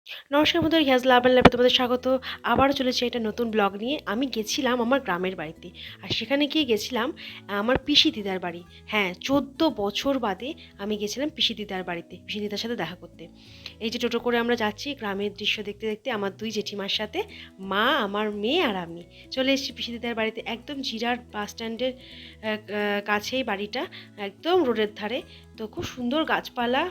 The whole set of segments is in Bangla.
নমস্কার বন্ধুরা, হিয়াজ লাভ অ্যান্ড লাইফে তোমাদের স্বাগত। আবারও চলেছে একটা নতুন ব্লগ নিয়ে। আমি গেছিলাম আমার গ্রামের বাড়িতে, আর সেখানে গিয়ে গেছিলাম আমার পিসি দিদার বাড়ি। হ্যাঁ, 14 বছর বাদে আমি গেছিলাম পিসি দিদার বাড়িতে, পিসি দিদার সাথে দেখা করতে। এই যে টোটো করে আমরা যাচ্ছি গ্রামের দৃশ্য দেখতে দেখতে, আমার দুই জেঠিমার সাথে, মা, আমার মেয়ে আর আমি চলে এসেছি পিসি দিদার বাড়িতে। একদম জিরার বাস স্ট্যান্ডের কাছেই বাড়িটা, একদম রোডের ধারে। তো খুব সুন্দর গাছপালা,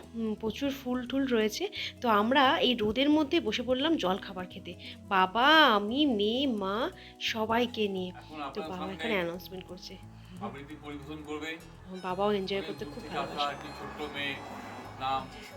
প্রচুর ফুল টুল রয়েছে। তো আমরা এই রোদের মধ্যে বসে পড়লাম জল খাবার খেতে, বাবা, আমি, মেয়ে, মা, সবাইকে নিয়ে। তো বাবা এখানে অ্যানাউন্সমেন্ট করছে, বাবাও এনজয় করতে খুব ভালোবাসে।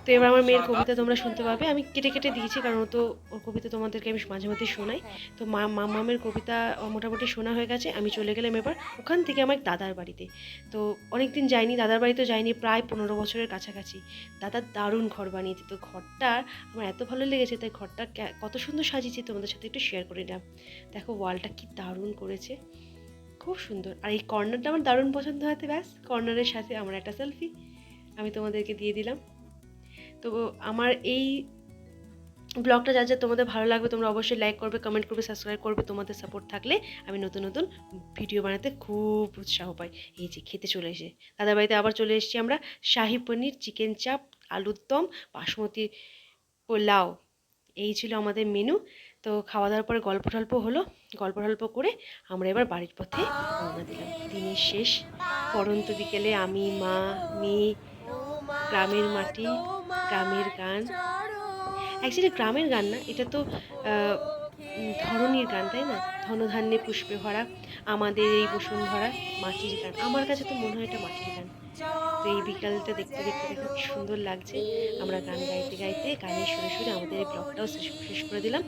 তো এবার আমার মেয়ের কবিতা তোমরা শুনতে পাবে। আমি কেটে কেটে দিয়েছি কারণ তো ওর কবিতা তোমাদেরকে আমি মাঝে মধ্যে শোনাই। তো মামামের কবিতা মোটামুটি শোনা হয়ে গেছে। আমি চলে গেলাম এবার ওখান থেকে আমার দাদার বাড়িতে। তো অনেক দিন যাইনি, দাদার বাড়িতে যাইনি প্রায় 15 বছরের কাছাকাছি। দাদার দারুণ ঘর বানিয়েছে, তো ঘরটা আমার এত ভালো লেগেছে, তাই ঘরটা কত সুন্দর সাজিয়েছি তোমাদের সাথে একটু শেয়ার করে নিলাম। দেখো ওয়ালটা কি দারুণ করেছে, খুব সুন্দর। আর এই কর্নারটা আমার দারুণ পছন্দ হয়েছে, ব্যাস কর্নারের সাথে আমার একটা সেলফি আমি তোমাদেরকে দিয়ে দিলাম। তো আমার এই ব্লগটা যা যা তোমাদের ভালো লাগবে তোমরা অবশ্যই লাইক করবে, কমেন্ট করবে, সাবস্ক্রাইব করবে। তোমাদের সাপোর্ট থাকলে আমি নতুন নতুন ভিডিও বানাতে খুব উৎসাহ পাই। এই যে খেতে চলে এসে দাদার বাড়িতে আবার চলে এসেছি আমরা। শাহি পনির, চিকেন চাপ, আলুর দম, বাসমতি পোলাও, এই ছিল আমাদের মেনু। তো খাওয়া দাওয়ার পরে গল্প টল্প হলো, গল্প টল্প করে আমরা এবার বাড়ির পথে রওনা দিলাম। দিনের শেষ পড়ন্ত বিকেলে আমি, মা, মেয়ে, গ্রামের মাটি, গ্রামের গান। অ্যাকচুয়ালি গ্রামের গান না, এটা তো ধরনীর গান, তাই না? ধনধান্যে পুষ্পে ভরা আমাদের এই বসুন্ধরা, মাটির গান। আমার কাছে তো মনে হয় এটা মাটির গান। তো এই বিকালটা দেখতে দেখতে দেখো কি সুন্দর লাগছে। আমরা গান গাইতে গাইতে, গানের সুরে সুরে আমাদের এই ব্লগটাও শেষ করে দিলাম।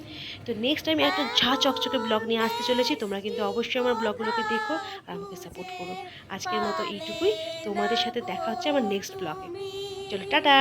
তো নেক্সট টাইম একটা ঝা চকচকে ব্লগ নিয়ে আসতে চলেছি। তোমরা কিন্তু অবশ্যই আমার ব্লগগুলোকে দেখো আর আমাকে সাপোর্ট করো। আজকের মতো এইটুকুই, তোমাদের সাথে দেখা হচ্ছে আমার নেক্সট ব্লগে। চলো, টাটা।